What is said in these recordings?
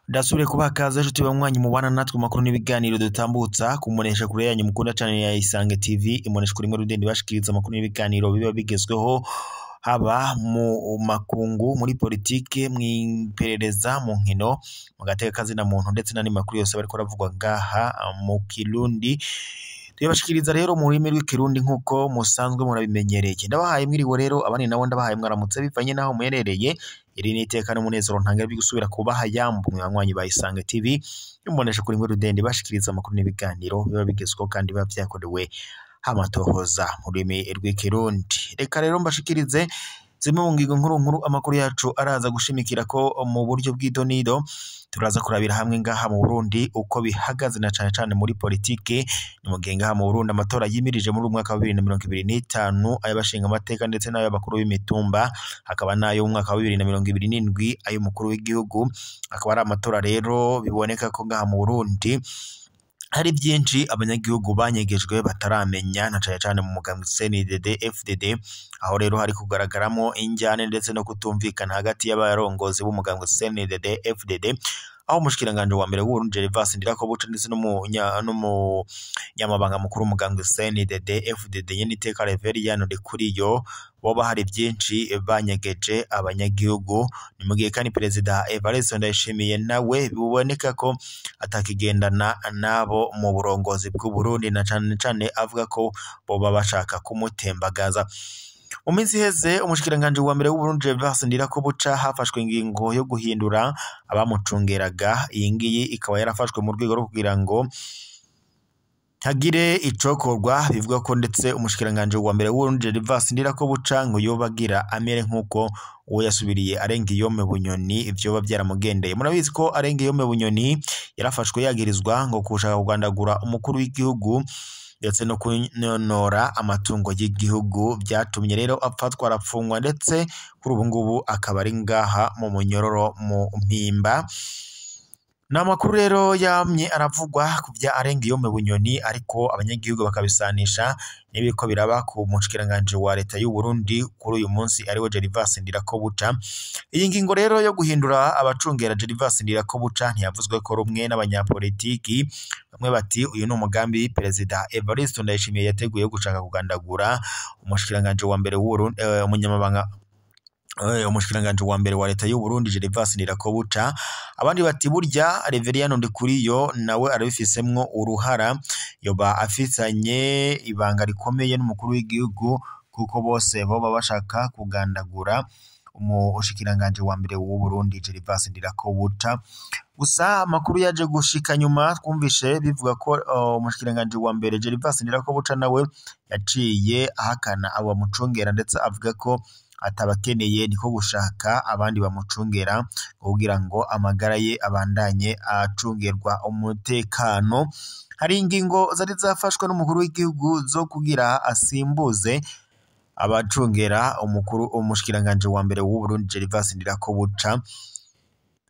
Ndasubire kubakaza ejo tubamwanyi mubana natwe makuru n'ibiganiro dutambutsa kumunesha kure yanyu mukunda cyane ya Isange TV imonesha kuri mwe rudende bashikiriza makuru n'ibiganiro biba bigezweho haba mu makungu muri politike mwiperereza mu nkino mu gateka kazi na muntu ndetse n'andi makuru yose bariko ravugwa ngaha mu Kirundi tuyabashikiriza rero mu rurimi rw'ikirundi nkuko musanzwe murabimenyereye. Ndabahaye mwiriwe rero abandi nabo ndabahaye mwaramutse bivanye naho muherereye. Iri ni iteka n'umunezero ntangira bigusubira kubaha yambu mwanywanyi ba Isange TV imbonesha kuri mwe rudende bashikiriza amakuru n'ibiganiro biba bigezweho kandi biba vyakorewe hamatohoza mu rurimi rw'ikirundi. Reka rero mbashikirize zimwe mu ngingo nkuru amakuru yacu araza gushimikira ko mu buryo bw'idonido turaza kurabira hamwe ngaha mu Burundi uko bihagaze na cyane muri politike ni mu genga mu Burundi amatora yimirije muri umwaka wa 2025 ayabashinga amateka ndetse n'ayo bakuru b'imitumba akaba nayo mu mwaka wa 2027 ayo mukuru w'igihugu akaba ari amatora rero biboneka ko ngaha mu Burundi hari byinshi abanyagihugu banyegejwe bataramenya na cyane mu mugambwe CNDD FDD aho rero hari kugaragaramo injyane ndetse no kutumvikana hagati y'abarongozi b'umugambwe CNDD FDD aho umushikiranganje wa mbere w'Uburundi Gervais Ndirakobuca ndetse n'umunyamabanga mukuru w'umugambwe CNDD FDD Nyeniteka Reverien Ndikuriyo boba hari byinshi banyegeje abanyagihugu ni mugiye kandi Perezida Evariste Ndayishimiye nawe biboneka ko atakigendana nabo mu burongozi bw'u Burundi na cyane avuga ko boba bashaka kumutembagaza. Mu minsi heze umushikiranganje wa mbere w'Uburundi Gervais Ndirakobuca hafashwe ingingo yo guhindura abamucungeraga. Iyi ngiyi ikaba yarafashwe mu rwego rwo kugira ngo hagire icokorwa bivuga ko ndetse umushikiranganje wa mbere w'Uburundi Gervais Ndirakobuca ngo yobagira amere nkuko uwo yasubiriye Arengiyome Bunyoni ivyo byaramugendeye. Murabizi ko Arengiyome Bunyoni yarafashwe yagirizwa ngo kushaka kugandagura umukuru w'igihugu ndetse no kunonora amatungo y'igihugu byatumye rero apfatwa arafungwa ndetse kuri ubu ngubu akaba ari ngaha mu munyororo mu mpimba. Namakuru rero yamye aravugwa ku bya Arengiyome Bunyoni ariko abanyagihugu bakabisanisha n'ibiko biraba ku mushikiranganje wa leta y'u Burundi kuri uyu munsi ariwe Gervais Ndirakobuca. Iyi ngingo rero yo guhindura abacungera Gervais Ndirakobuca ntiyavuzwe ko rumwe n'abanyapolitiki bamwe bati uyu ni umugambi Perezida Evariste Ndayishimiye yateguye yo gushaka kugandagura umushikiranganje wa mbere w'Uburundi umushikiranganje wa mbere wa leta y'u Burundi Gervais Ndirakobuca. Abandi bati burya Reverien Ndikuriyo nawe arabifisemwo uruhara yoba afitanye ibanga rikomeye n'umukuru w'igihugu kuko bose boba bashaka kugandagura umushikiranganje wa mbere w'u Burundi Gervais Ndirakobuca. Gusa amakuru yaje gushika nyuma twumvishe bivuga ko umushikiranganje wa mbere Gervais Ndirakobuca nawe yaciye ahakana abo bamucungera ndetse avuga ko atabakeneye niko gushaka abandi bamucungera kugira ngo amagara ye abandanye acungerwa umutekano. Hari ingingo zari zafashwe n'umukuru w'igihugu zo kugira asimbuze abacungera umushikiranganje wa mbere w'u Burundi Gervais Ndirakobuca.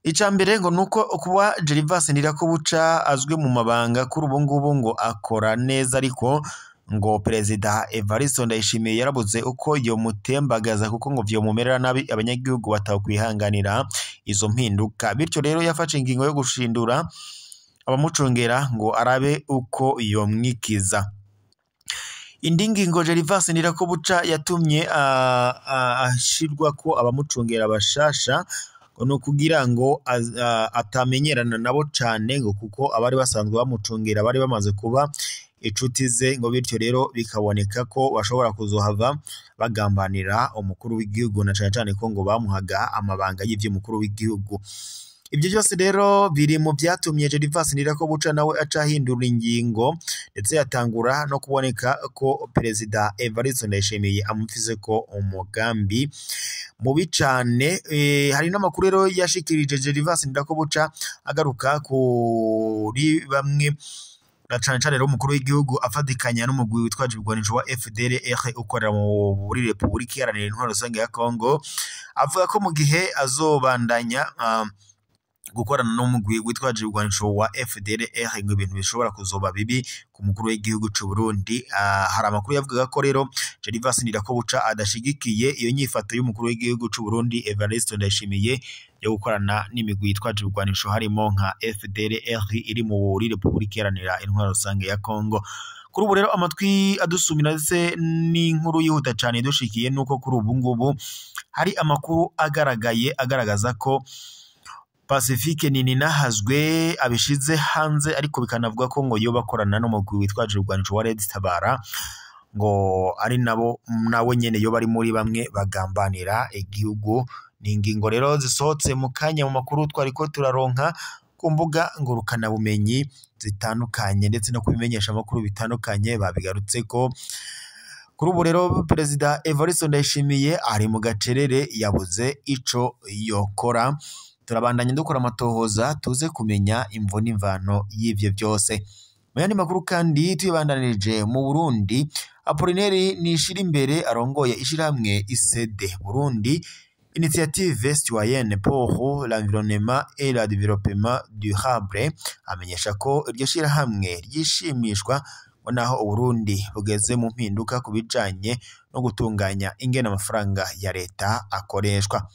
Icambere ngo nuko kuba Gervais Ndirakobuca azwe mu mabanga kuri ubu ngubu ngo akora neza ariko ngo Perezida Evariste Ndayishimiye yarabuze uko yo mutembagaza kuko ngo vyo mumerera nabi abanyagihugu batakwihanganira izo mpinduka. Bityo rero yafashe ingingo yo gushindura abamucungera ngo arabe uko yo mwikiza. Indi ngingo Gervais Ndirakobuca yatumye ashirwa ko abamucungera bashasha no kugira ngo atamenyerana nabo cyane ngo kuko abari basanzwe bamucungera bari bamaze kuba icuti ze ngo bityo rero bikaboneka ko bashobora kuzohava bagambanira umukuru w'igihugu na cyane ko ngo bamuhaga amabanga y'ivyo mukuru w'igihugu. Ibyo byose rero biri mu byatumye Gervais Ndirakobuca nawe acahindura ingingo ndetse yatangura no kuboneka ko Perezida Evariste Ndayishimiye amufise ko umugambi mubi cyane. Hari n'amakuru rero yashikirije Gervais Ndirakobuca agaruka kuri bamwe na cyane rero umukuru w'igihugu afadikanya n'umugwi witwaje ibigwanisho wa FDLR ukorera muri Republika Iharanira Intwaro Rusange ya Kongo. Avuga ko mu gihe azobandanya gukorana n'umugwi witwaje ibigwanisho wa FDLR ngo ibintu bishobora kuzoba bibi ku mukuru w'igihugu c'u Burundi. Hari amakuru yavugaga ko rero Gervas Ndirakobuca adashigikiye iyo nyifato y'umukuru w'igihugu c'u Burundi Evariste Ndayishimiye yo gukorana n'imigwi yitwaje ibigwanisho harimo nka FDLR iri muri Repubulika Iharanira Intwaro Rusange ya Kongo. Kuri ubu rero amatwi adusumira ndetse n'inkuru yihuta cyane dushikiye nuko kuri ubu ngubu hari amakuru agaragaza ko Pacifique Nininahazwe abishize hanze, ariko bikanavuga ko ngo yo bakorana n'umugwi witwaje ibigwanisho wa Red Tabara, ngo ari nawe nyene yo bari muri bamwe bagambanira igihugu. Ni ingingo rero zisohotse mu kanya mu makuru twariko turaronka ku mbuga ngurukana bumenyi zitandukanye ndetse no kubimenyesha amakuru bitandukanye babigarutse ko. Kuri ubu rero Perezida Evariste Ndayishimiye ari mu gacerere yabuze ico yokora. Turabandanye dukora amatohoza tuze kumenya imvo n'imvano y'ivyo byose. Mu yandi makuru kandi tubandanirije mu Burundi, Apollinaire Nishirimbere arongoye ishirahamwe ICD Burundi, Initiative Citoyenne pour l'Environnement et le Développement Durable, amenyesha ko iryo shirahamwe ryishimishwa naho Uburundi bugeze mu mpinduka kubijanye no gutunganya ingene amafaranga ya leta akoreshwa.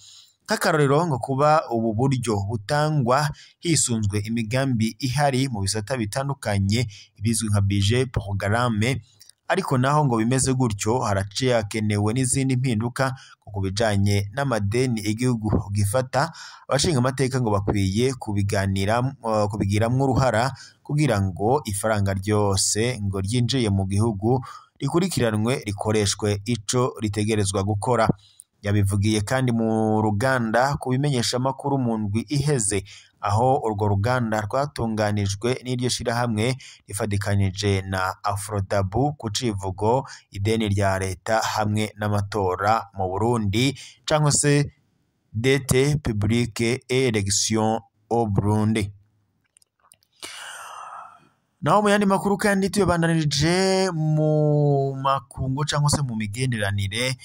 Nk'akarorero ngo kuba ubu buryo butangwa hisunzwe imigambi ihari mu bisata bitandukanye ibizwi nka budget programme, ariko naho ngo bimeze gutyo haraciye hakenewe n'izindi mpinduka kubijanye n'amadeni igihugu gifata. Abashinga amateka ngo bakwiye kubigiramwo uruhara kugira ngo ifaranga ryose ngo ryinjiye mu gihugu rikurikiranwe rikoreshwe ico ritegerezwa gukora. Yabivugiye kandi mu ruganda kubimenyesha amakuru mu ndwi iheze, aho urwo ruganda rwatunganijwe n'iryo shirahamwe rifadikanije na Afrodabu ku civugo ideni rya leta hamwe n'amatora mu Burundi, cyangwa se dette publique et élection au Burundi. Naho mu yandi makuru kandi tubandanirije mu makungu cyangwa se mu migenderanire,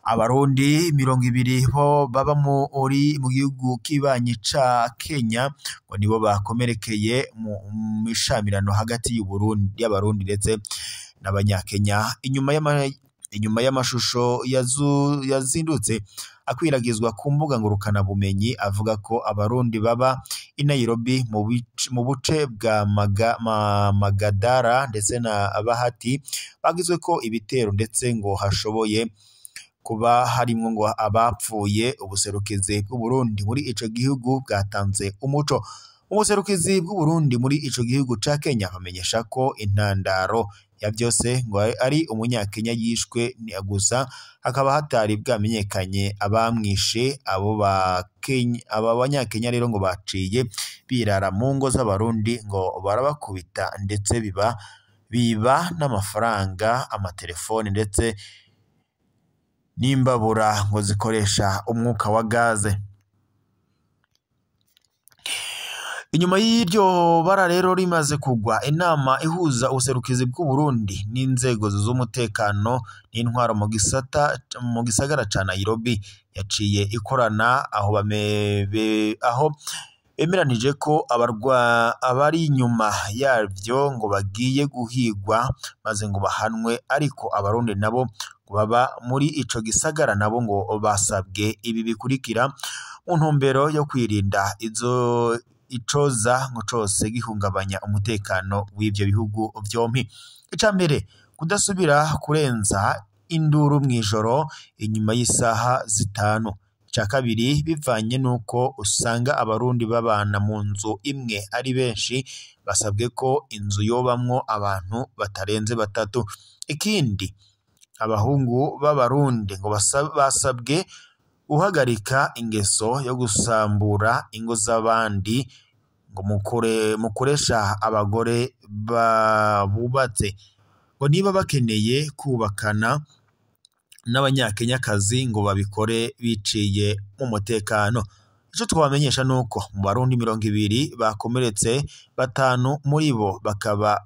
Abarundi 200 bo baba mu gihugu kibanyi ca Kenya ngo nibo bakomerekeye mu mishamirano hagati y'Abarundi ndetse n'Abanyakenya. Inyuma y'amashusho yazindutse akwiragizwa ku mbuga ngurukana bumenyi avuga ko Abarundi baba i Nairobi mu buce bwa Magadara ndetse na Bahati bagizwe ko ibitero ndetse ngo hashoboye kuba harimwo ngo abapfuye. Ubuserukizi bw'u Burundi muri ico gihugu bwatanze umuco. Ubuserukizi bw'u Burundi muri ico gihugu ca Kenya bamenyesha ko intandaro ya byose ngo ari umunyakenya yishwe ni gusa hakaba hatari bwamenyekanye abamwishe. Aba Banyakenya rero ngo baciye birara mu ngo z'Abarundi ngo barabakubita ndetse biba n'amafaranga, amatelefone ndetse n'imbabura ngo zikoresha umwuka wa gaze. Inyuma y'iryo bara rero rimaze kugwa, inama ihuza ubuserukizi bw'u Burundi n'inzego z'umutekano n'intwaro mu gisagara ca Nairobi yaciye ikorana aho bemeranije ko abari inyuma yavyo ngo bagiye guhigwa maze ngo bahanwe, ariko Abarundi nabo baba muri ico gisagara nabo ngo basabwe ibi bikurikira mu ntumbero yo kwirinda icoza ngo cose gihungabanya umutekano w'ivyo bihugu vyompi. Ica mbere, kudasubira kurenza induru mw'ijoro inyuma y'isaha 5. Ica kabiri, bivanye nuko usanga Abarundi babana mu nzu imwe ari benshi, basabwe ko inzu yobamwo abantu batarenze 3. Ikindi, abahungu b'Abarundi ngo basabwe guhagarika ingeso yo gusambura ingo z'abandi ngo mukoresha abagore bubatse, ngo niba bakeneye kubakana n'Abanyakenyakazi ngo babikore biciye mu mutekano. Ico twabamenyesha nuko mu Barundi 200 bakomeretse, 5 muri bo bakaba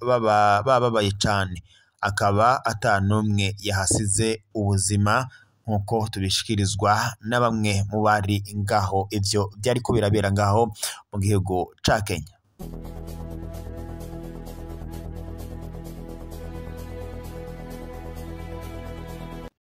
bababaye cane, akaba atanumwe yahasize ubuzima nk'uko tubishikirizwa na bamwe mu bari ngaho ivyo byariko birabera ngaho mu gihugu ca Kenya.